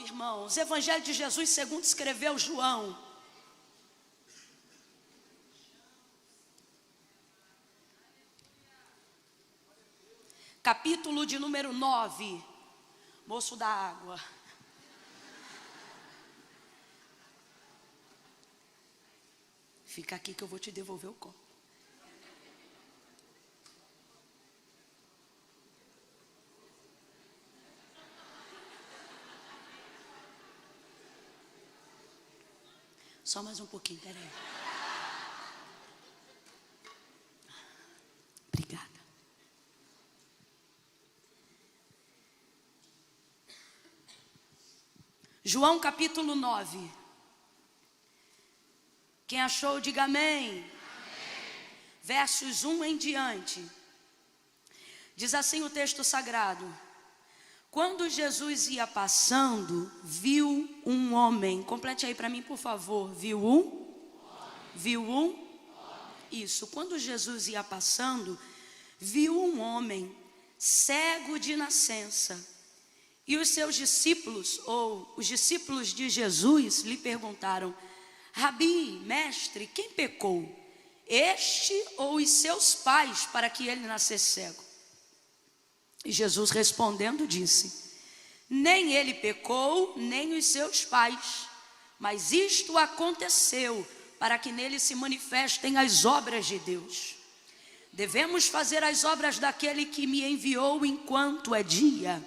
irmãos, Evangelho de Jesus segundo escreveu João. Capítulo de número 9. Moço da água. Fica aqui que eu vou te devolver o copo. Só mais um pouquinho, peraí. Obrigada. João capítulo 9. Quem achou, diga amém. Amém. Versos 1 em diante. Diz assim o texto sagrado: quando Jesus ia passando, viu um homem. Complete aí para mim, por favor. Viu um? Viu um? Isso. Quando Jesus ia passando, viu um homem cego de nascença. E os seus discípulos, ou os discípulos de Jesus, lhe perguntaram: Rabi, mestre, quem pecou? Este ou os seus pais, para que ele nascesse cego? E Jesus respondendo disse: nem ele pecou, nem os seus pais, mas isto aconteceu para que nele se manifestem as obras de Deus. Devemos fazer as obras daquele que me enviou enquanto é dia.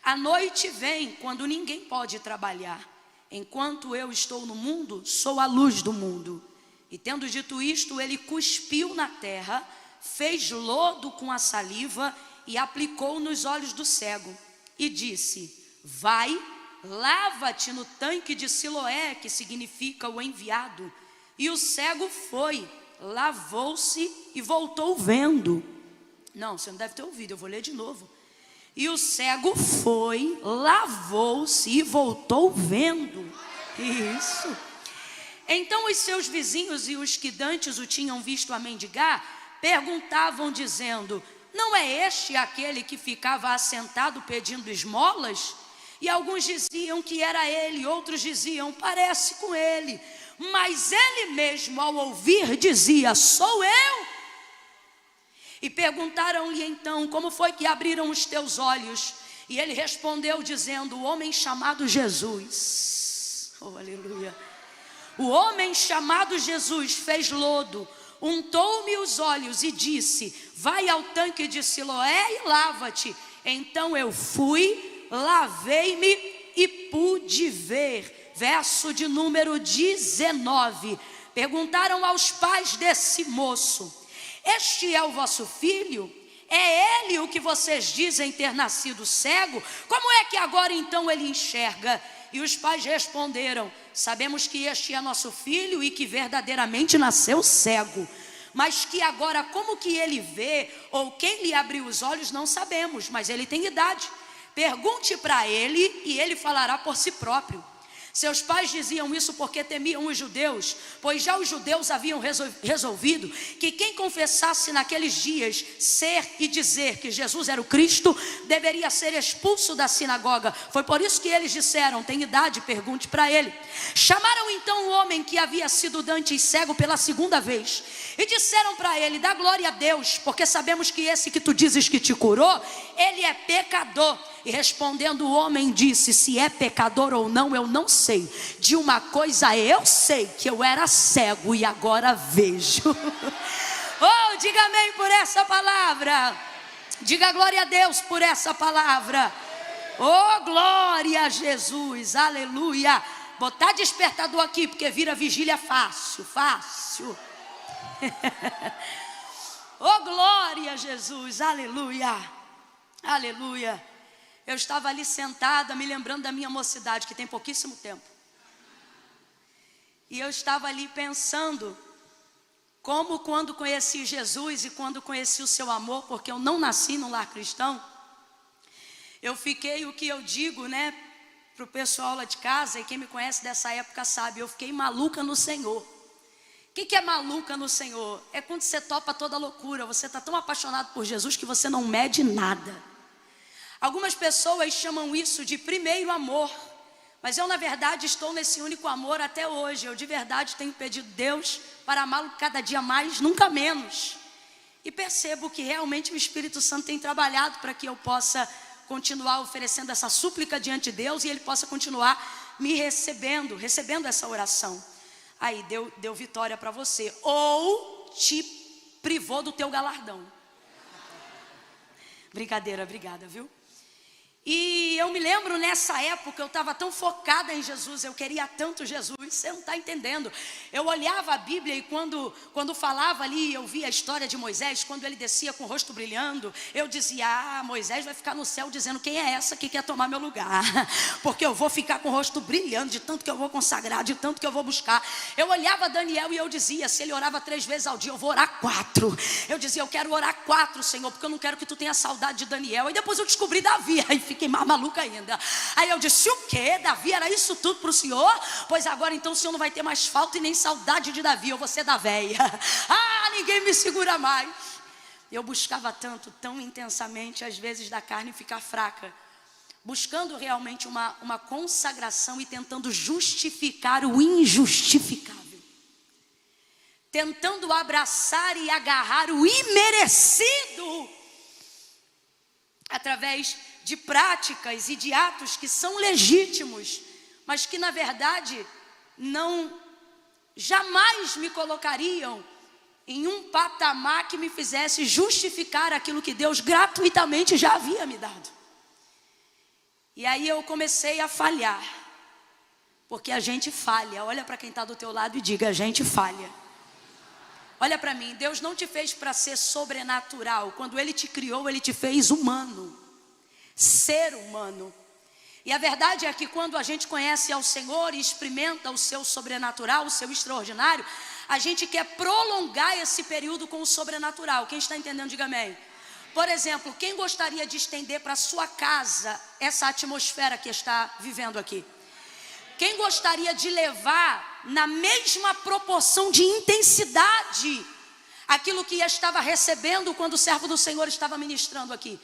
A noite vem quando ninguém pode trabalhar. Enquanto eu estou no mundo, sou a luz do mundo. E tendo dito isto, ele cuspiu na terra, fez lodo com a saliva e aplicou nos olhos do cego. E disse: vai, lava-te no tanque de Siloé, que significa o enviado. E o cego foi, lavou-se e voltou vendo. Não, você não deve ter ouvido, eu vou ler de novo. E o cego foi, lavou-se e voltou vendo. Isso. Então os seus vizinhos e os que dantes o tinham visto a mendigar, perguntavam dizendo: não é este aquele que ficava assentado pedindo esmolas? E alguns diziam que era ele, outros diziam: parece com ele. Mas ele mesmo, ao ouvir, dizia: sou eu. E perguntaram-lhe então: como foi que abriram os teus olhos? E ele respondeu dizendo: o homem chamado Jesus. Oh, aleluia. O homem chamado Jesus fez lodo, untou-me os olhos e disse: vai ao tanque de Siloé e lava-te. Então eu fui, lavei-me e pude ver. Verso de número 19. Perguntaram aos pais desse moço: este é o vosso filho? É ele o que vocês dizem ter nascido cego? Como é que agora então ele enxerga? E os pais responderam: sabemos que este é nosso filho e que verdadeiramente nasceu cego. Mas que agora como que ele vê, ou quem lhe abriu os olhos, não sabemos. Mas ele tem idade. Pergunte para ele e ele falará por si próprio. Seus pais diziam isso porque temiam os judeus, pois já os judeus haviam resolvido que quem confessasse naqueles dias ser e dizer que Jesus era o Cristo, deveria ser expulso da sinagoga. Foi por isso que eles disseram: tem idade, pergunte para ele. Chamaram então o homem que havia sido dantes cego pela segunda vez e disseram para ele: dá glória a Deus, porque sabemos que esse que tu dizes que te curou, ele é pecador. E respondendo o homem disse: se é pecador ou não, eu não sei. De uma coisa eu sei, que eu era cego e agora vejo. Oh, diga amém por essa palavra. Diga glória a Deus por essa palavra. Oh, glória a Jesus, aleluia. Botar despertador aqui, porque vira vigília fácil, fácil. Oh, glória a Jesus, aleluia, aleluia. Eu estava ali sentada, me lembrando da minha mocidade, que tem pouquíssimo tempo. E eu estava ali pensando, como quando conheci Jesus e quando conheci o seu amor, porque eu não nasci num lar cristão, eu fiquei, o que eu digo, né, para o pessoal lá de casa, e quem me conhece dessa época sabe, eu fiquei maluca no Senhor. O que é maluca no Senhor? É quando você topa toda loucura, você está tão apaixonado por Jesus que você não mede nada. Algumas pessoas chamam isso de primeiro amor, Mas eu, na verdade, estou nesse único amor até hoje. Eu, de verdade, tenho pedido Deus para amá-lo cada dia mais, nunca menos. E percebo que realmente o Espírito Santo tem trabalhado para que eu possa continuar oferecendo essa súplica diante de Deus e Ele possa continuar me recebendo essa oração. Aí, deu vitória para você. Ou te privou do teu galardão. Brincadeira, obrigada, viu? E eu me lembro nessa época, eu estava tão focada em Jesus, eu queria tanto Jesus, você não está entendendo. Eu olhava a Bíblia e quando falava ali, eu via a história de Moisés, quando ele descia com o rosto brilhando, eu dizia, Moisés vai ficar no céu dizendo, quem é essa que quer tomar meu lugar? Porque eu vou ficar com o rosto brilhando, de tanto que eu vou consagrar, de tanto que eu vou buscar. Eu olhava Daniel e eu dizia, se ele orava 3 vezes ao dia, eu vou orar 4. Eu dizia, eu quero orar 4, Senhor, porque eu não quero que tu tenha saudade de Daniel. E depois eu descobri Davi, aí fiquei mais maluca ainda. Aí eu disse, o quê? Davi era isso tudo para o Senhor? Pois agora então o Senhor não vai ter mais falta e nem saudade de Davi, eu vou ser da véia. Ninguém me segura mais. Eu buscava tanto, tão intensamente, às vezes da carne ficar fraca, buscando realmente uma consagração e tentando justificar o injustificável, tentando abraçar e agarrar o imerecido, através de práticas e de atos que são legítimos, mas que na verdade jamais me colocariam em um patamar que me fizesse justificar aquilo que Deus gratuitamente já havia me dado. E aí eu comecei a falhar, porque a gente falha. Olha para quem está do teu lado e diga, a gente falha. Olha para mim, Deus não te fez para ser sobrenatural. Quando Ele te criou, Ele te fez humano, ser humano. E a verdade é que quando a gente conhece ao Senhor e experimenta o seu sobrenatural, o seu extraordinário, a gente quer prolongar esse período com o sobrenatural. Quem está entendendo, diga amém. Por exemplo, quem gostaria de estender para a sua casa essa atmosfera que está vivendo aqui? Quem gostaria de levar na mesma proporção de intensidade aquilo que estava recebendo quando o servo do Senhor estava ministrando aqui?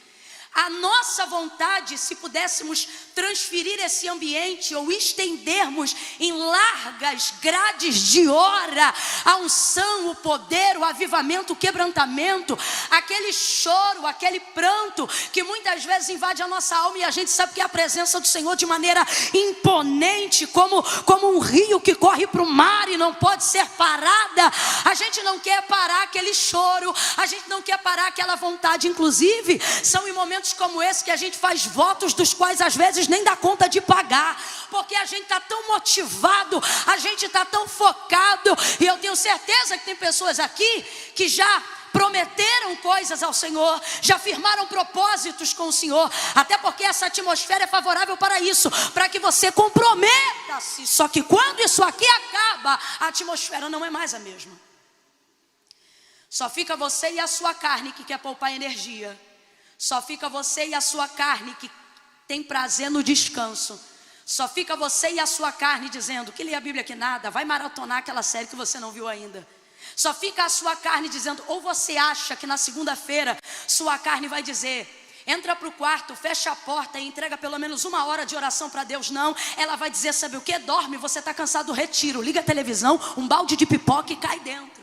A nossa vontade, se pudéssemos transferir esse ambiente ou estendermos em largas grades de hora a unção, o poder, o avivamento, o quebrantamento, aquele choro, aquele pranto que muitas vezes invade a nossa alma e a gente sabe que é a presença do Senhor de maneira imponente, como um rio que corre para o mar e não pode ser parada. A gente não quer parar aquele choro, a gente não quer parar aquela vontade. Inclusive, são em momentos como esse que a gente faz votos dos quais às vezes nem dá conta de pagar, porque a gente está tão motivado, a gente está tão focado. E eu tenho certeza que tem pessoas aqui que já prometeram coisas ao Senhor, já firmaram propósitos com o Senhor, até porque essa atmosfera é favorável para isso, para que você comprometa-se. Só que quando isso aqui acaba, a atmosfera não é mais a mesma. Só fica você e a sua carne que quer poupar energia. Só fica você e a sua carne que tem prazer no descanso. Só fica você e a sua carne dizendo, que lê a Bíblia que nada, vai maratonar aquela série que você não viu ainda. Só fica a sua carne dizendo, ou você acha que na segunda-feira sua carne vai dizer, entra para o quarto, fecha a porta e entrega pelo menos 1 hora de oração para Deus. Não, ela vai dizer, sabe o que? Dorme, você está cansado do retiro, liga a televisão, um balde de pipoca e cai dentro.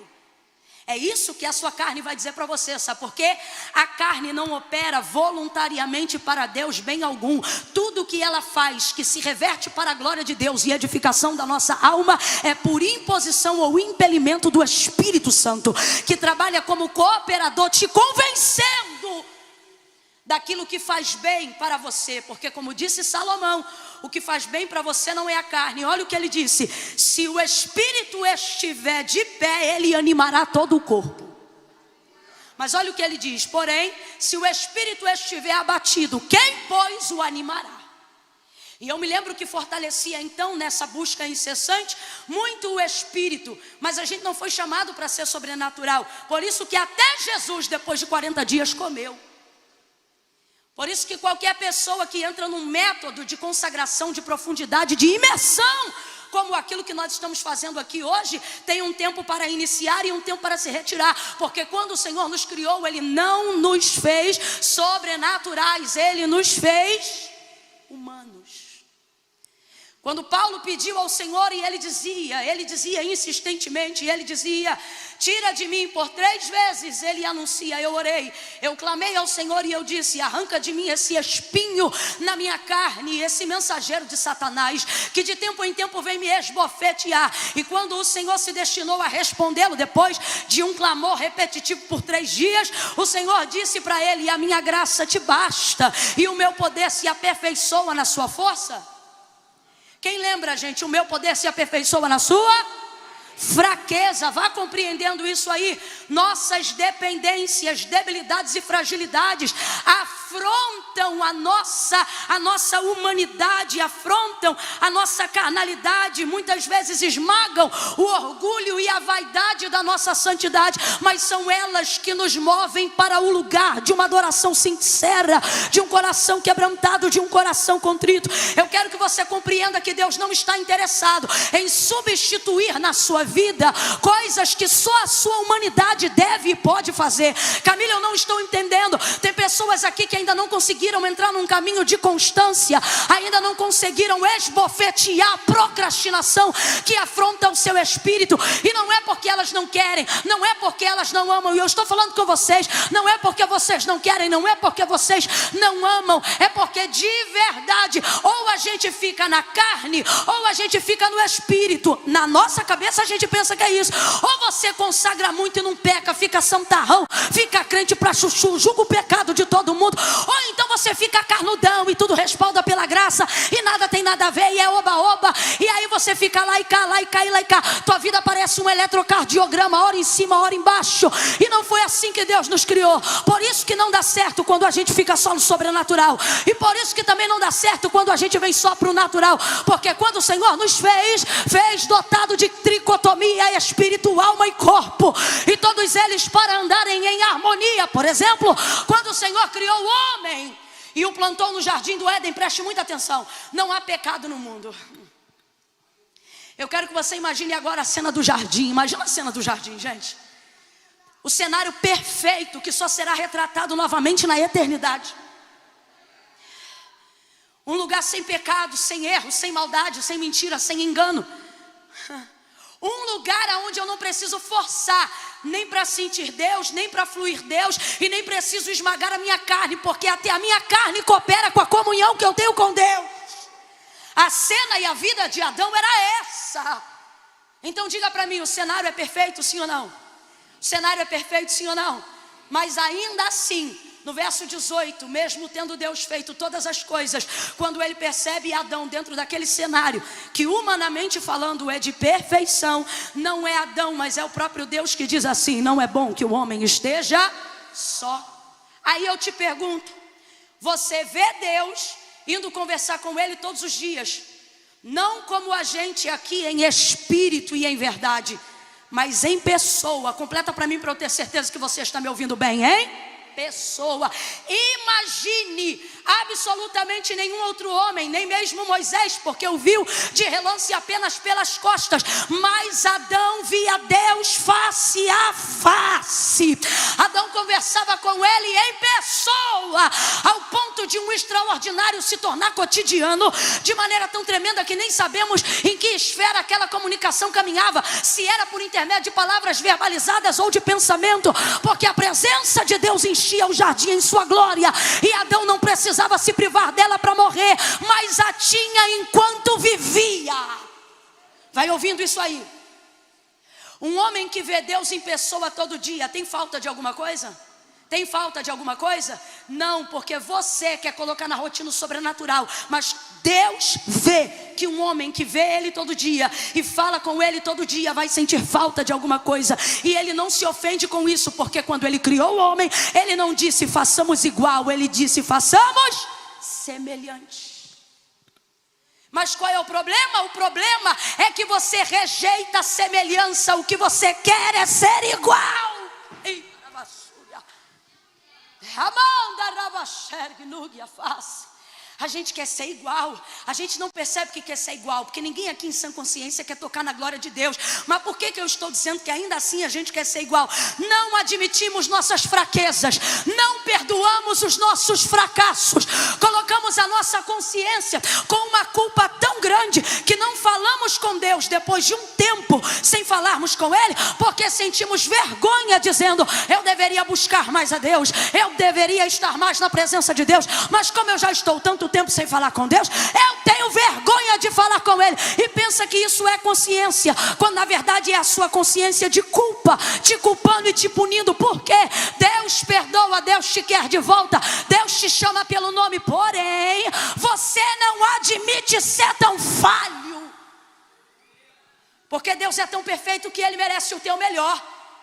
É isso que a sua carne vai dizer para você, sabe por quê? A carne não opera voluntariamente para Deus bem algum. Tudo que ela faz que se reverte para a glória de Deus e edificação da nossa alma é por imposição ou impelimento do Espírito Santo, que trabalha como cooperador, te convencendo daquilo que faz bem para você. Porque como disse Salomão, o que faz bem para você não é a carne. Olha o que ele disse, se o Espírito estiver de pé, ele animará todo o corpo. Mas olha o que ele diz, porém, se o Espírito estiver abatido, quem pois o animará? E eu me lembro que fortalecia então nessa busca incessante muito o Espírito, mas a gente não foi chamado para ser sobrenatural. Por isso que até Jesus, depois de 40 dias, comeu. Por isso que qualquer pessoa que entra num método de consagração, de profundidade, de imersão, como aquilo que nós estamos fazendo aqui hoje, tem um tempo para iniciar e um tempo para se retirar. Porque quando o Senhor nos criou, Ele não nos fez sobrenaturais, Ele nos fez humanos. Quando Paulo pediu ao Senhor e ele dizia insistentemente, ele dizia: tira de mim, por 3 vezes ele anuncia, eu orei, eu clamei ao Senhor e eu disse: arranca de mim esse espinho na minha carne, esse mensageiro de Satanás, que de tempo em tempo vem me esbofetear. E quando o Senhor se destinou a respondê-lo, depois de um clamor repetitivo por 3 dias, o Senhor disse para ele: a minha graça te basta, e o meu poder se aperfeiçoa na sua força. Quem lembra, gente? O meu poder se aperfeiçoa na sua fraqueza. Vá compreendendo isso aí. Nossas dependências, debilidades e fragilidades afrontam a nossa humanidade, afrontam a nossa carnalidade, muitas vezes esmagam o orgulho e a vaidade da nossa santidade, mas são elas que nos movem para o lugar de uma adoração sincera, de um coração quebrantado, de um coração contrito. Eu quero que você compreenda que Deus não está interessado em substituir na sua vida coisas que só a sua humanidade deve e pode fazer. Camila, eu não estou entendendo. Tem pessoas aqui que ainda não conseguiram entrar num caminho de constância, ainda não conseguiram esbofetear a procrastinação que afronta o seu espírito. E não é porque elas não querem, não é porque elas não amam. E eu estou falando com vocês, não é porque vocês não querem, não é porque vocês não amam, é porque de verdade, ou a gente fica na carne, ou a gente fica no espírito. Na nossa cabeça a gente pensa que é isso. Ou você consagra muito e não peca, fica santarrão, fica crente pra chuchu, julga o pecado de todo mundo. Ou então você fica carnudão e tudo respalda pela graça e nada tem nada a ver e é oba-oba. E aí você fica lá e cá, lá e cá e lá e cá. Tua vida parece um eletrocardiograma, hora em cima, hora embaixo. E não foi assim que Deus nos criou. Por isso que não dá certo quando a gente fica só no sobrenatural. E por isso que também não dá certo quando a gente vem só pro natural. Porque quando o Senhor nos fez dotado de tricotomia, espírito, alma e corpo. E todos eles para andarem em harmonia. Por exemplo, quando o Senhor criou o homem e o plantou no jardim do Éden, preste muita atenção, não há pecado no mundo. Eu quero que você imagine agora a cena do jardim. Imagina a cena do jardim, gente. O cenário perfeito que só será retratado novamente na eternidade. Um lugar sem pecado, sem erro, sem maldade, sem mentira, sem engano. Um lugar onde eu não preciso forçar, nem para sentir Deus, nem para fluir Deus, e nem preciso esmagar a minha carne, porque até a minha carne coopera com a comunhão que eu tenho com Deus. A cena e a vida de Adão era essa. Então diga para mim, o cenário é perfeito, sim ou não? O cenário é perfeito, sim ou não? Mas ainda assim, no verso 18, mesmo tendo Deus feito todas as coisas, quando ele percebe Adão dentro daquele cenário, que humanamente falando é de perfeição, não é Adão, mas é o próprio Deus que diz assim: não é bom que o homem esteja só. Aí eu te pergunto, você vê Deus indo conversar com ele todos os dias, não como a gente aqui em espírito e em verdade, mas em pessoa? Completa para mim, para eu ter certeza que você está me ouvindo bem, hein? Pessoa. Imagine, absolutamente nenhum outro homem, nem mesmo Moisés, porque o viu de relance apenas pelas costas, mas Adão via Deus face a face. Adão conversava com ele em pessoa, ao ponto de um extraordinário se tornar cotidiano, de maneira tão tremenda que nem sabemos em que esfera aquela comunicação caminhava, se era por intermédio de palavras verbalizadas ou de pensamento, porque a presença de Deus enchia o jardim em sua glória, e Adão não precisava se privar dela para morrer, mas a tinha enquanto vivia. Vai ouvindo isso aí? Um homem que vê Deus em pessoa todo dia, tem falta de alguma coisa? Tem falta de alguma coisa? Não, porque você quer colocar na rotina o sobrenatural, mas Deus vê que um homem que vê ele todo dia e fala com ele todo dia vai sentir falta de alguma coisa, e ele não se ofende com isso, porque quando ele criou o homem, ele não disse façamos igual, ele disse façamos semelhante. Mas qual é o problema? O problema é que você rejeita a semelhança, o que você quer é ser igual. A gente quer ser igual. A gente não percebe que quer ser igual, porque ninguém aqui em sã consciência quer tocar na glória de Deus. Mas por que eu estou dizendo que ainda assim a gente quer ser igual? Não admitimos nossas fraquezas, não perdoamos os nossos fracassos, colocamos a nossa consciência com uma culpa tão grande grande que não falamos com Deus depois de um tempo sem falarmos com Ele, porque sentimos vergonha dizendo: eu deveria buscar mais a Deus, eu deveria estar mais na presença de Deus, mas como eu já estou tanto tempo sem falar com Deus, eu tenho vergonha de falar com Ele, e pensa que isso é consciência, quando na verdade é a sua consciência de culpa, te culpando e te punindo. Por quê? Deus perdoa, Deus te quer de volta, Deus te chama pelo nome, porém você não admite ser tão falho, porque Deus é tão perfeito que Ele merece o teu melhor.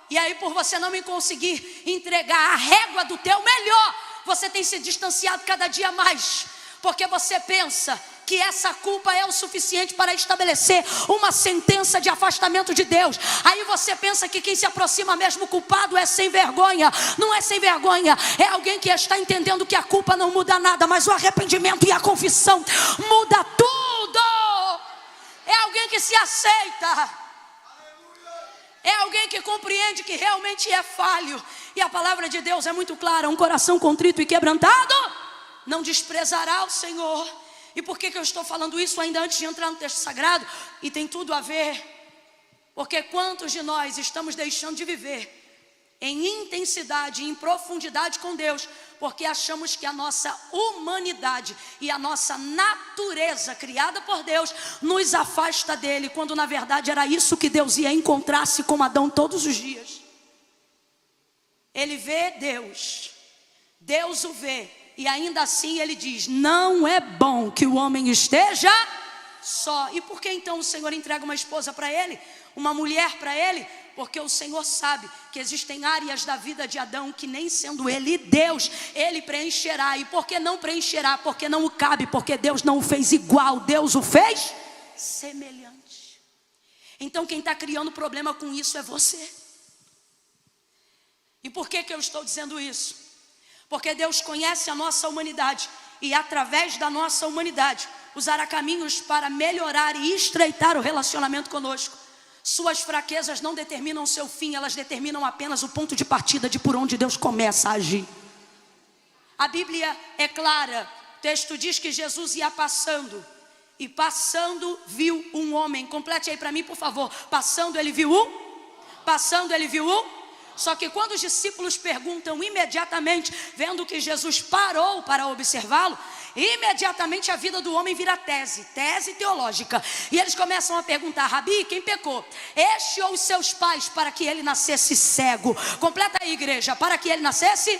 E aí, por você não me conseguir entregar a régua do teu melhor, você tem se distanciado cada dia mais, porque você pensa que essa culpa é o suficiente para estabelecer uma sentença de afastamento de Deus. Aí você pensa que quem se aproxima mesmo culpado é sem vergonha. Não é sem vergonha, é alguém que está entendendo que a culpa não muda nada, mas o arrependimento e a confissão muda tudo. É alguém que se aceita, é alguém que compreende que realmente é falho. E a palavra de Deus é muito clara: um coração contrito e quebrantado não desprezará o Senhor. E por que eu estou falando isso ainda antes de entrar no texto sagrado? E tem tudo a ver, porque quantos de nós estamos deixando de viver em intensidade, em profundidade com Deus, porque achamos que a nossa humanidade e a nossa natureza criada por Deus nos afasta dele, quando na verdade era isso que Deus ia encontrar-se com Adão todos os dias. Ele vê Deus, Deus o vê, e ainda assim ele diz: não é bom que o homem esteja só. E por que então o Senhor entrega uma esposa para ele, uma mulher para ele? Porque o Senhor sabe que existem áreas da vida de Adão que, nem sendo ele Deus, ele preencherá. E por que não preencherá? Porque não o cabe, porque Deus não o fez igual, Deus o fez semelhante. Então quem está criando problema com isso é você. E por que eu estou dizendo isso? Porque Deus conhece a nossa humanidade, e através da nossa humanidade usará caminhos para melhorar e estreitar o relacionamento conosco. Suas fraquezas não determinam o seu fim, elas determinam apenas o ponto de partida de por onde Deus começa a agir. A Bíblia é clara, o texto diz que Jesus ia passando, e passando viu um homem. Complete aí para mim, por favor. Passando ele viu um? Passando ele viu um? Só que quando os discípulos perguntam imediatamente, vendo que Jesus parou para observá-lo, imediatamente a vida do homem vira tese teológica. E eles começam a perguntar: Rabi, quem pecou? Este ou os seus pais, para que ele nascesse cego? Completa aí, igreja, para que ele nascesse?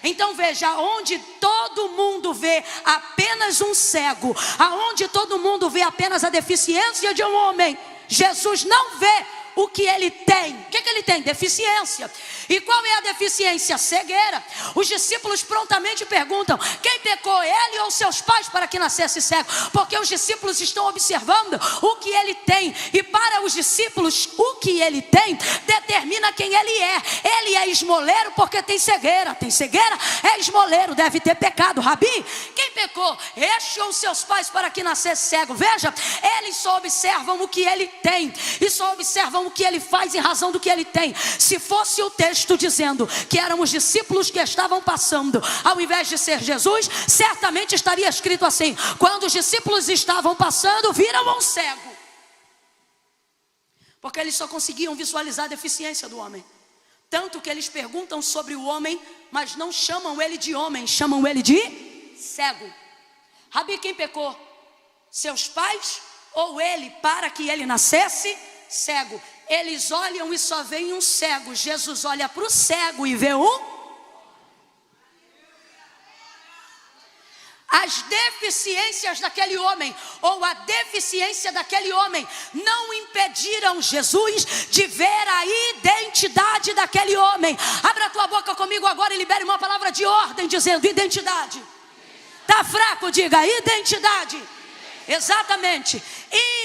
Então veja, onde todo mundo vê apenas um cego, aonde todo mundo vê apenas a deficiência de um homem, Jesus não vê o que ele tem. O que ele tem? Deficiência. E qual é a deficiência? Cegueira. Os discípulos prontamente perguntam: quem pecou, ele ou seus pais, para que nascesse cego? Porque os discípulos estão observando o que ele tem, e para os discípulos o que ele tem determina quem ele é. Ele é esmoleiro porque tem cegueira. Tem cegueira? É esmoleiro, deve ter pecado. Rabi, quem pecou? Este ou seus pais, para que nascesse cego? Veja, eles só observam o que ele tem, e só observam o que ele faz em razão do que ele tem. Se fosse o texto dizendo que eram os discípulos que estavam passando, ao invés de ser Jesus, certamente estaria escrito assim: quando os discípulos estavam passando, viram um cego. Porque eles só conseguiam visualizar a deficiência do homem. Tanto que eles perguntam sobre o homem, mas não chamam ele de homem, chamam ele de cego. Rabi, quem pecou? Seus pais ou ele, para que ele nascesse cego? Eles olham e só veem um cego. Jesus olha para o cego e vê um. As deficiências daquele homem, ou a deficiência daquele homem, não impediram Jesus de ver a identidade daquele homem. Abra a tua boca comigo agora e libere uma palavra de ordem dizendo: identidade. Está fraco? Diga identidade. Exatamente,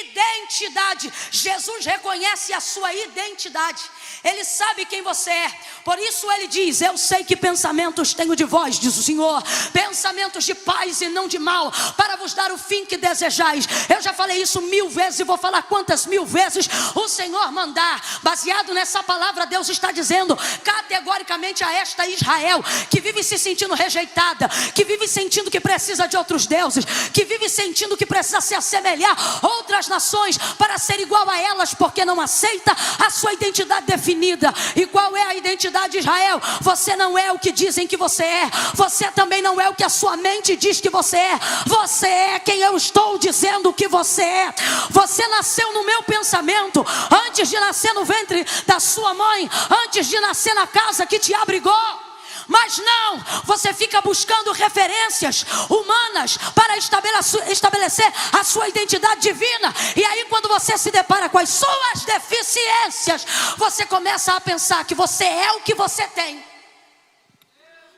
identidade. Jesus reconhece a sua identidade. Ele sabe quem você é. Por isso ele diz: eu sei que pensamentos tenho de vós, diz o Senhor, pensamentos de paz e não de mal, para vos dar o fim que desejais. Eu já falei isso 1000 vezes e vou falar quantas 1000 vezes o Senhor mandar. Baseado nessa palavra, Deus está dizendo categoricamente a esta Israel, que vive se sentindo rejeitada, que vive sentindo que precisa de outros deuses, que vive sentindo que precisa se assemelhar a outras nações para ser igual a elas, porque não aceita a sua identidade definida. E qual é a identidade de Israel? Você não é o que dizem que você é. Você também não é o que a sua mente diz que você é. Você é quem eu estou dizendo que você é. Você nasceu no meu pensamento antes de nascer no ventre da sua mãe, antes de nascer na casa que te abrigou. Mas não, você fica buscando referências humanas para estabelecer a sua identidade divina. E aí quando você se depara com as suas deficiências, você começa a pensar que você é o que você tem.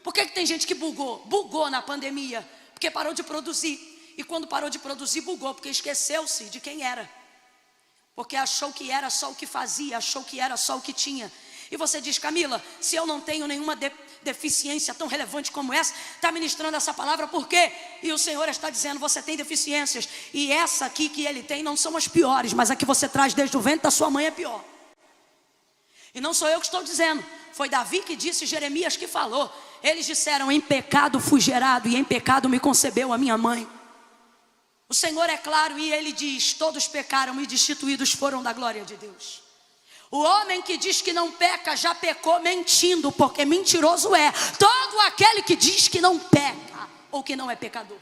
Por que tem gente que bugou na pandemia? Porque parou de produzir. E quando parou de produzir, bugou, porque esqueceu-se de quem era. Porque achou que era só o que fazia, achou que era só o que tinha. E você diz: Camila, se eu não tenho nenhuma deficiência tão relevante como essa, está ministrando essa palavra por quê? E o Senhor está dizendo: você tem deficiências, e essa aqui que ele tem não são as piores, mas a que você traz desde o ventre da sua mãe é pior. E não sou eu que estou dizendo, foi Davi que disse, Jeremias que falou. Eles disseram: em pecado fui gerado, e em pecado me concebeu a minha mãe. O Senhor é claro e ele diz: todos pecaram e destituídos foram da glória de Deus. O homem que diz que não peca já pecou mentindo, porque mentiroso é todo aquele que diz que não peca ou que não é pecador.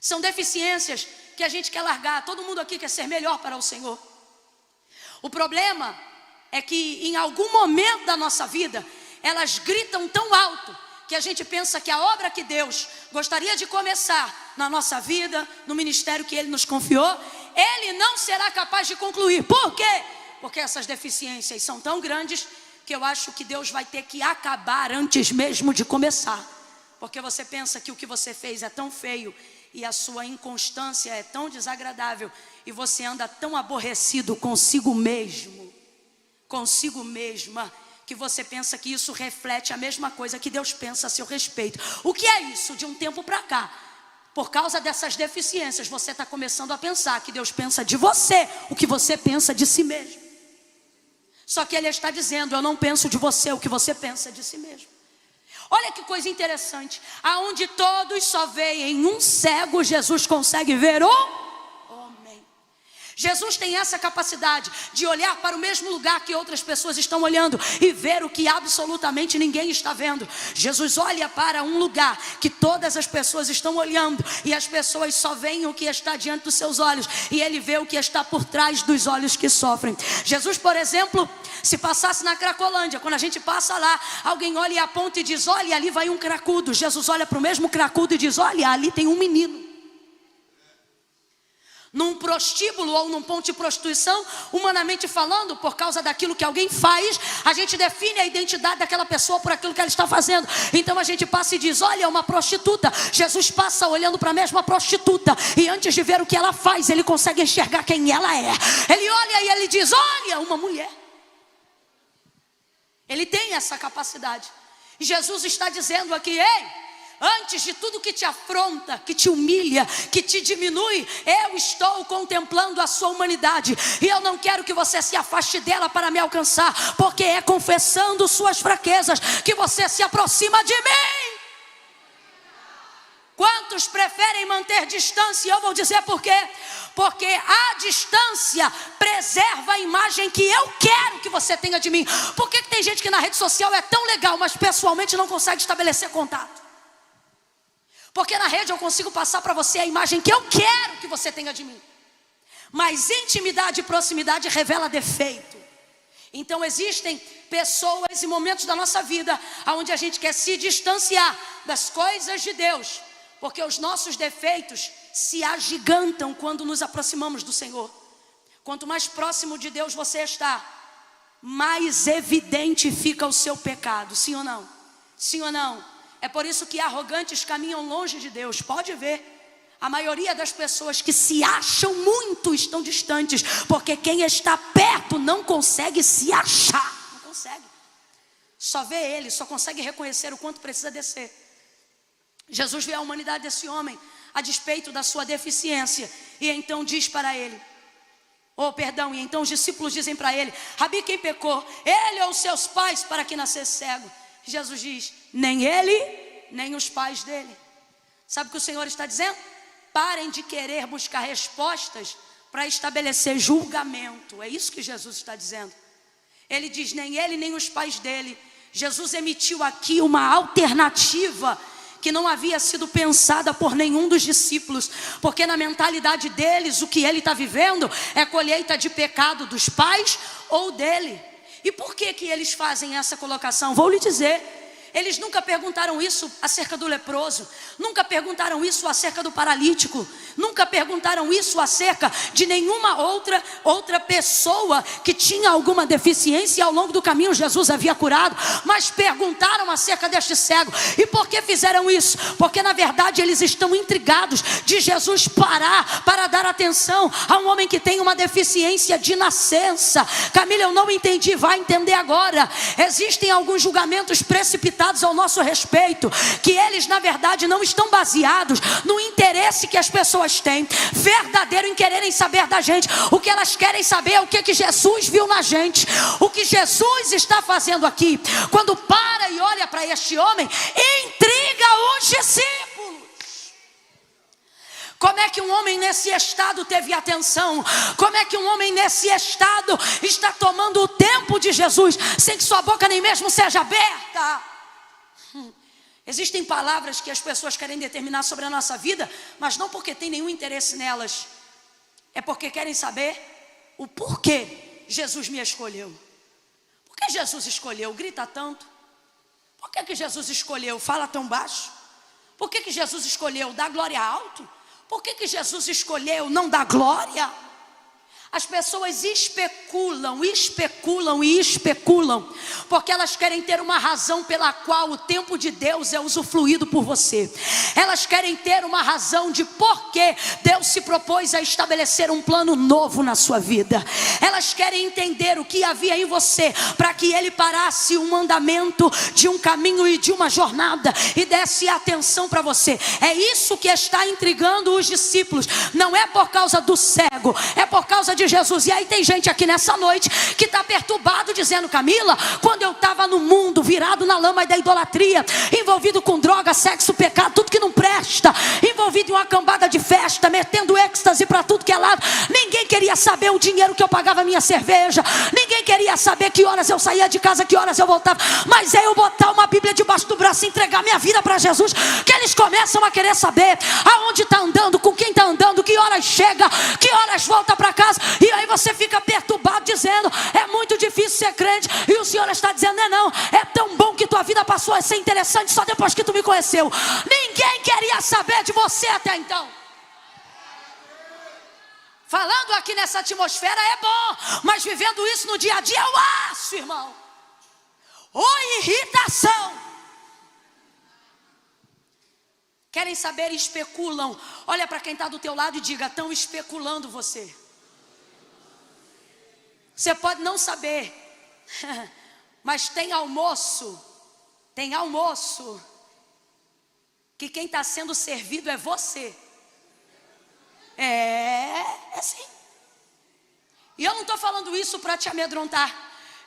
São deficiências que a gente quer largar. Todo mundo aqui quer ser melhor para o Senhor. O problema é que em algum momento da nossa vida elas gritam tão alto que a gente pensa que a obra que Deus gostaria de começar na nossa vida, no ministério que Ele nos confiou, Ele não será capaz de concluir. Por quê? Porque essas deficiências são tão grandes que eu acho que Deus vai ter que acabar antes mesmo de começar. Porque você pensa que o que você fez é tão feio e a sua inconstância é tão desagradável e você anda tão aborrecido consigo mesmo, consigo mesma, que você pensa que isso reflete a mesma coisa que Deus pensa a seu respeito. O que é isso? De um tempo para cá, por causa dessas deficiências, você está começando a pensar que Deus pensa de você o que você pensa de si mesmo. Só que Ele está dizendo: eu não penso de você o que você pensa de si mesmo. Olha que coisa interessante. Aonde todos só veem um cego, Jesus consegue ver o homem. Jesus tem essa capacidade de olhar para o mesmo lugar que outras pessoas estão olhando e ver o que absolutamente ninguém está vendo. Jesus olha para um lugar que todas as pessoas estão olhando e as pessoas só veem o que está diante dos seus olhos e Ele vê o que está por trás dos olhos que sofrem. Jesus, por exemplo, se passasse na Cracolândia, quando a gente passa lá, alguém olha e aponta e diz: olha, ali vai um cracudo. Jesus olha para o mesmo cracudo e diz: olha, ali tem um menino. Num prostíbulo ou num ponto de prostituição, humanamente falando, por causa daquilo que alguém faz, a gente define a identidade daquela pessoa por aquilo que ela está fazendo. Então a gente passa e diz: olha, é uma prostituta. Jesus passa olhando para a mesma prostituta e antes de ver o que ela faz, ele consegue enxergar quem ela é. Ele olha e ele diz: olha, uma mulher. Ele tem essa capacidade. E Jesus está dizendo aqui: ei, antes de tudo que te afronta, que te humilha, que te diminui, eu estou contemplando a sua humanidade. E eu não quero que você se afaste dela para me alcançar, porque é confessando suas fraquezas que você se aproxima de mim. Quantos preferem manter distância? Eu vou dizer por quê. Porque a distância preserva a imagem que eu quero que você tenha de mim. Por que tem gente que na rede social é tão legal, mas pessoalmente não consegue estabelecer contato? Porque na rede eu consigo passar para você a imagem que eu quero que você tenha de mim. Mas intimidade e proximidade revela defeito. Então existem pessoas e momentos da nossa vida onde a gente quer se distanciar das coisas de Deus, porque os nossos defeitos se agigantam quando nos aproximamos do Senhor. Quanto mais próximo de Deus você está, mais evidente fica o seu pecado. Sim ou não? Sim ou não? É por isso que arrogantes caminham longe de Deus. Pode ver. A maioria das pessoas que se acham muito estão distantes, porque quem está perto não consegue se achar. Não consegue. Só vê ele, só consegue reconhecer o quanto precisa descer. Jesus vê a humanidade desse homem, a despeito da sua deficiência, e então diz para ele, e então os discípulos dizem para ele: Rabi, quem pecou? Ele ou os seus pais para que nascesse cego? Jesus diz: nem ele, nem os pais dele. Sabe o que o Senhor está dizendo? Parem de querer buscar respostas para estabelecer julgamento. É isso que Jesus está dizendo. Ele diz: nem ele, nem os pais dele. Jesus emitiu aqui uma alternativa que não havia sido pensada por nenhum dos discípulos, porque na mentalidade deles, o que ele está vivendo é colheita de pecado dos pais ou dele. E por que eles fazem essa colocação? Vou lhe dizer. Eles nunca perguntaram isso acerca do leproso, nunca perguntaram isso acerca do paralítico, nunca perguntaram isso acerca de nenhuma outra pessoa que tinha alguma deficiência e ao longo do caminho Jesus havia curado, mas perguntaram acerca deste cego. E por que fizeram isso? Porque na verdade eles estão intrigados de Jesus parar para dar atenção a um homem que tem uma deficiência de nascença. Camila, eu não entendi, vai entender agora. Existem alguns julgamentos precipitados ao nosso respeito, que eles na verdade não estão baseados no interesse que as pessoas têm, verdadeiro em quererem saber da gente. O que elas querem saber é o que Jesus viu na gente, o que Jesus está fazendo aqui. Quando para e olha para este homem, intriga os discípulos. Como é que um homem nesse estado teve atenção? Como é que um homem nesse estado está tomando o tempo de Jesus sem que sua boca nem mesmo seja aberta? Existem palavras que as pessoas querem determinar sobre a nossa vida, mas não porque tem nenhum interesse nelas, é porque querem saber o porquê Jesus me escolheu. Por que Jesus escolheu? Grita tanto. Por que Jesus escolheu? Fala tão baixo. Por que Jesus escolheu? Dá glória alto. Por que Jesus escolheu não dar glória? As pessoas especulam, porque elas querem ter uma razão pela qual o tempo de Deus é usufruído por você. Elas querem ter uma razão de por que Deus se propôs a estabelecer um plano novo na sua vida. Elas querem entender o que havia em você para que Ele parasse um andamento de um caminho e de uma jornada e desse atenção para você. É isso que está intrigando os discípulos. Não é por causa do cego, é por causa de Jesus. E aí tem gente aqui nessa noite que está perturbado dizendo: Camila, quando eu estava no mundo virado na lama da idolatria, envolvido com droga, sexo, pecado, tudo que não presta, envolvido em uma cambada de festa, metendo êxtase para tudo que é lado, ninguém queria saber o dinheiro que eu pagava a minha cerveja, ninguém queria saber que horas eu saía de casa, que horas eu voltava. Mas é eu botar uma Bíblia debaixo do braço e entregar minha vida para Jesus que eles começam a querer saber aonde está andando, com quem está andando, que horas chega, que horas volta para casa. E aí você fica perturbado dizendo: é muito difícil ser crente. E o Senhor está dizendo: não, é tão bom que tua vida passou a ser interessante só depois que tu me conheceu. Ninguém queria saber de você até então. Falando aqui nessa atmosfera é bom, mas vivendo isso no dia a dia é o aço, irmão. Ou irritação. Querem saber e especulam. Olha para quem está do teu lado e diga: estão especulando você. Você pode não saber, mas tem almoço, que quem está sendo servido é você. É sim. E eu não estou falando isso para te amedrontar,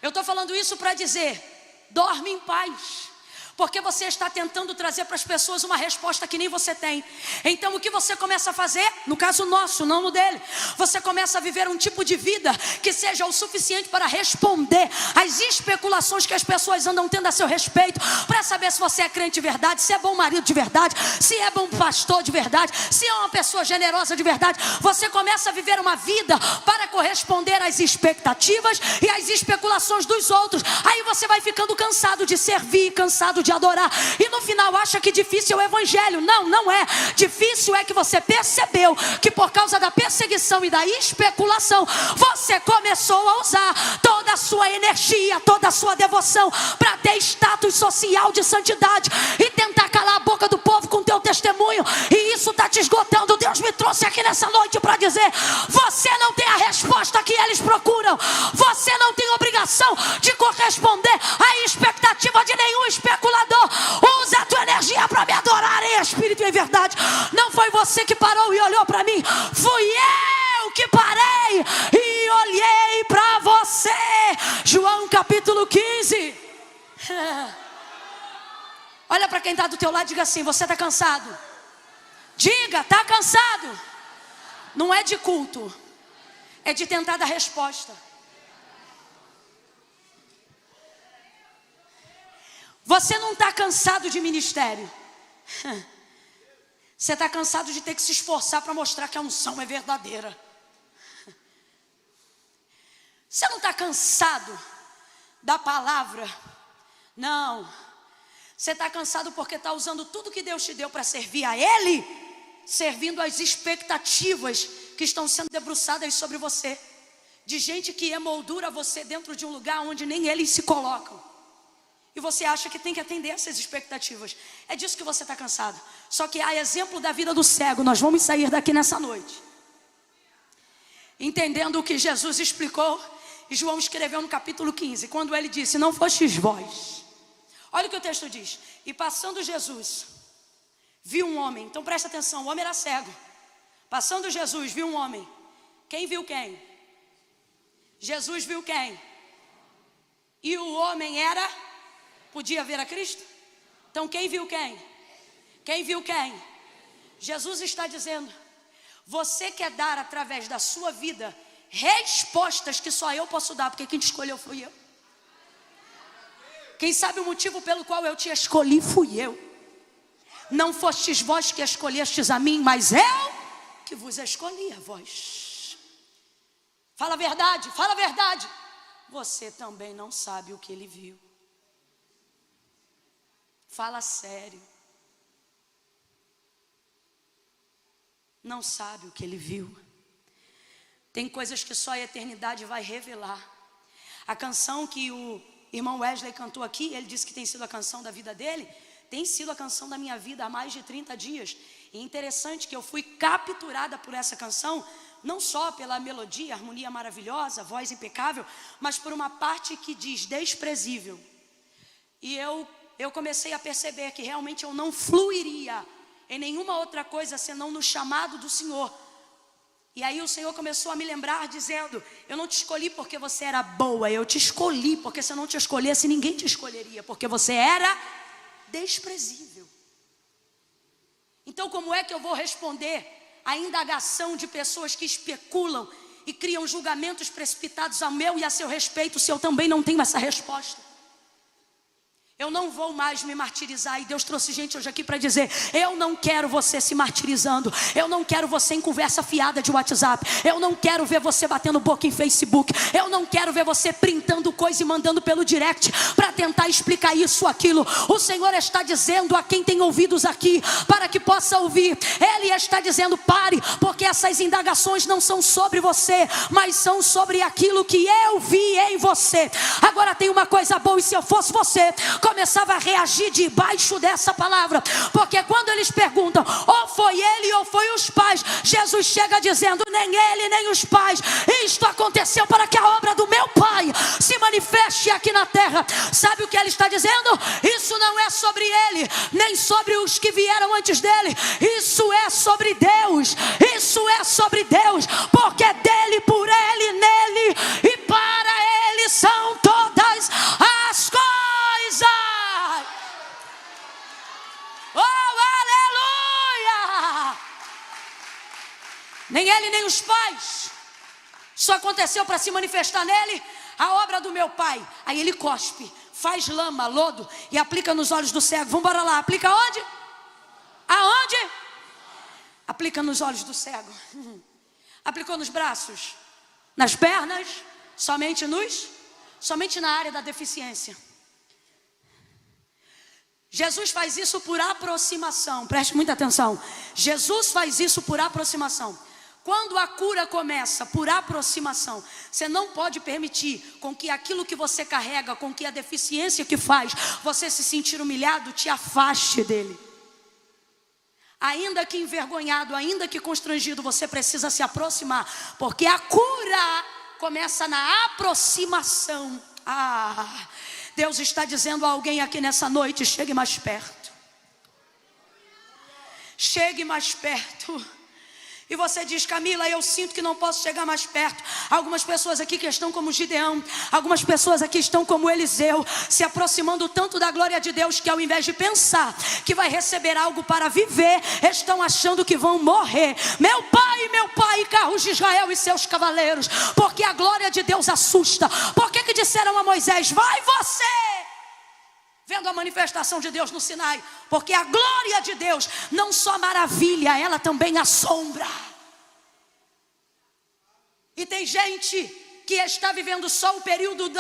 eu estou falando isso para dizer: dorme em paz. Porque você está tentando trazer para as pessoas uma resposta que nem você tem. Então o que você começa a fazer? No caso nosso, não no dele. Você começa a viver um tipo de vida que seja o suficiente para responder às especulações que as pessoas andam tendo a seu respeito, para saber se você é crente de verdade, se é bom marido de verdade, se é bom pastor de verdade, se é uma pessoa generosa de verdade. Você começa a viver uma vida para corresponder às expectativas e às especulações dos outros. Aí você vai ficando cansado de servir, cansado de adorar, e no final acha que difícil é o evangelho. Não, não é. Difícil é que você percebeu aconteceu que por causa da perseguição e da especulação, você começou a usar toda a sua energia, toda a sua devoção para ter status social de santidade e tentar calar a boca do povo com teu testemunho, e isso está te esgotando. Deus me trouxe aqui nessa noite para dizer: você não tem a resposta que eles procuram, você não tem obrigação de corresponder à expectativa de nenhum especulador. Usa a tua energia para me adorar em espírito e em verdade. Não foi você que parou e olhou para mim, fui eu que parei e olhei para você. João capítulo 15. Olha para quem está do teu lado e diga assim: você está cansado? Diga, está cansado? Não é de culto, é de tentar dar resposta. Você não está cansado de ministério. Você está cansado de ter que se esforçar para mostrar que a unção é verdadeira. Você não está cansado da palavra. Não. Você está cansado porque está usando tudo que Deus te deu para servir a Ele, servindo às expectativas que estão sendo debruçadas sobre você, de gente que emoldura você dentro de um lugar onde nem eles se colocam. E você acha que tem que atender essas expectativas. É disso que você está cansado. Só que a exemplo da vida do cego, nós vamos sair daqui nessa noite entendendo o que Jesus explicou. E João escreveu no capítulo 15, quando ele disse: não fostes vós. Olha o que o texto diz: e passando Jesus, viu um homem. Então presta atenção, o homem era cego. Passando Jesus, viu um homem. Quem viu quem? Jesus viu quem? E o homem era... podia ver a Cristo? Então quem viu quem? Quem viu quem? Jesus está dizendo: você quer dar através da sua vida respostas que só eu posso dar, porque quem te escolheu fui eu. Quem sabe o motivo pelo qual eu te escolhi fui eu. Não fostes vós que escolhestes a mim, mas eu que vos escolhi a vós. Fala a verdade, fala a verdade. Você também não sabe o que ele viu. Fala sério. Não sabe o que ele viu. Tem coisas que só a eternidade vai revelar. A canção que o irmão Wesley cantou aqui, ele disse que tem sido a canção da vida dele, tem sido a canção da minha vida há mais de 30 dias. E interessante que eu fui capturada por essa canção, não só pela melodia, harmonia maravilhosa, voz impecável, mas por uma parte que diz desprezível. E eu comecei a perceber que realmente eu não fluiria em nenhuma outra coisa senão no chamado do Senhor. E aí o Senhor começou a me lembrar dizendo: eu não te escolhi porque você era boa, eu te escolhi porque se eu não te escolhesse ninguém te escolheria, porque você era desprezível. Então como é que eu vou responder à indagação de pessoas que especulam e criam julgamentos precipitados ao meu e a seu respeito, se eu também não tenho essa resposta? Eu não vou mais me martirizar. E Deus trouxe gente hoje aqui para dizer: eu não quero você se martirizando. Eu não quero você em conversa fiada de WhatsApp. Eu não quero ver você batendo boca em Facebook. Eu não quero ver você printando coisa e mandando pelo direct para tentar explicar isso ou aquilo. O Senhor está dizendo a quem tem ouvidos aqui, para que possa ouvir. Ele está dizendo: pare, porque essas indagações não são sobre você, mas são sobre aquilo que eu vi em você. Agora tem uma coisa boa, e se eu fosse você, começava a reagir debaixo dessa palavra, porque quando eles perguntam, ou foi ele ou foi os pais, Jesus chega dizendo: nem ele nem os pais, isto aconteceu para que a obra do meu Pai se manifeste aqui na terra. Sabe o que ele está dizendo? Isso não é sobre ele, nem sobre os que vieram antes dele, isso é sobre Deus, isso é sobre Deus, porque dele, por ele, nele e para ele são todas as coisas. Oh, aleluia! Nem ele nem os pais. Isso aconteceu para se manifestar nele a obra do meu Pai. Aí ele cospe, faz lama, lodo e aplica nos olhos do cego. Vamos embora lá, aplica onde? Aonde? Aplica nos olhos do cego. Aplicou nos braços, nas pernas, somente na área da deficiência. Jesus faz isso por aproximação. Preste muita atenção. Jesus faz isso por aproximação. Quando a cura começa por aproximação, você não pode permitir com que aquilo que você carrega, com que a deficiência que faz você se sentir humilhado, te afaste dele. Ainda que envergonhado, ainda que constrangido, você precisa se aproximar, porque a cura começa na aproximação. Deus está dizendo a alguém aqui nessa noite: chegue mais perto. Chegue mais perto. E você diz: Camila, eu sinto que não posso chegar mais perto. Algumas pessoas aqui que estão como Gideão, algumas pessoas aqui estão como Eliseu, se aproximando tanto da glória de Deus que ao invés de pensar que vai receber algo para viver, estão achando que vão morrer. Meu pai, carros de Israel e seus cavaleiros, porque a glória de Deus assusta. Por que disseram a Moisés: vai você? Vendo a manifestação de Deus no Sinai, porque a glória de Deus não só maravilha, ela também assombra. E tem gente que está vivendo só o período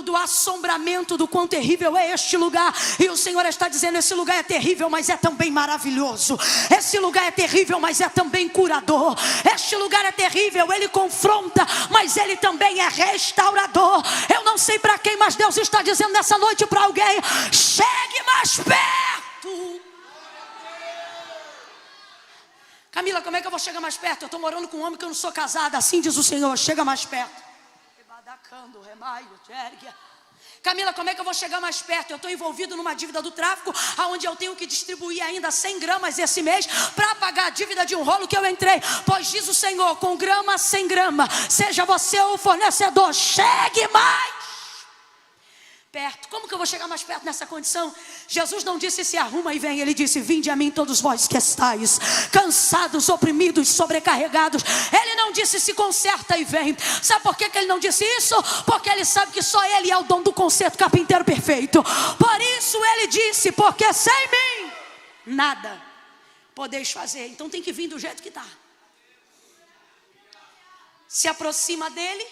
do assombramento, do quão terrível é este lugar. E o Senhor está dizendo: esse lugar é terrível, mas é também maravilhoso. Esse lugar é terrível, mas é também curador. Este lugar é terrível, ele confronta, mas ele também é restaurador. Eu não sei para quem, mas Deus está dizendo nessa noite para alguém: chegue mais perto. Camila, como é que eu vou chegar mais perto? Eu estou morando com um homem que eu não sou casada. Assim diz o Senhor: chega mais perto. Camila, como é que eu vou chegar mais perto? Eu estou envolvido numa dívida do tráfico, onde eu tenho que distribuir ainda 100 gramas esse mês para pagar a dívida de um rolo que eu entrei. Pois diz o Senhor: com grama, 100 gramas, seja você o fornecedor, chegue mais perto. Como que eu vou chegar mais perto nessa condição? Jesus não disse: se arruma e vem. Ele disse: vinde a mim todos vós que estáis cansados, oprimidos, sobrecarregados. Ele não disse: se conserta e vem. Sabe por que ele não disse isso? Porque ele sabe que só ele é o dom do conserto, carpinteiro perfeito. Por isso ele disse: porque sem mim nada podeis fazer. Então tem que vir do jeito que está. Se aproxima dele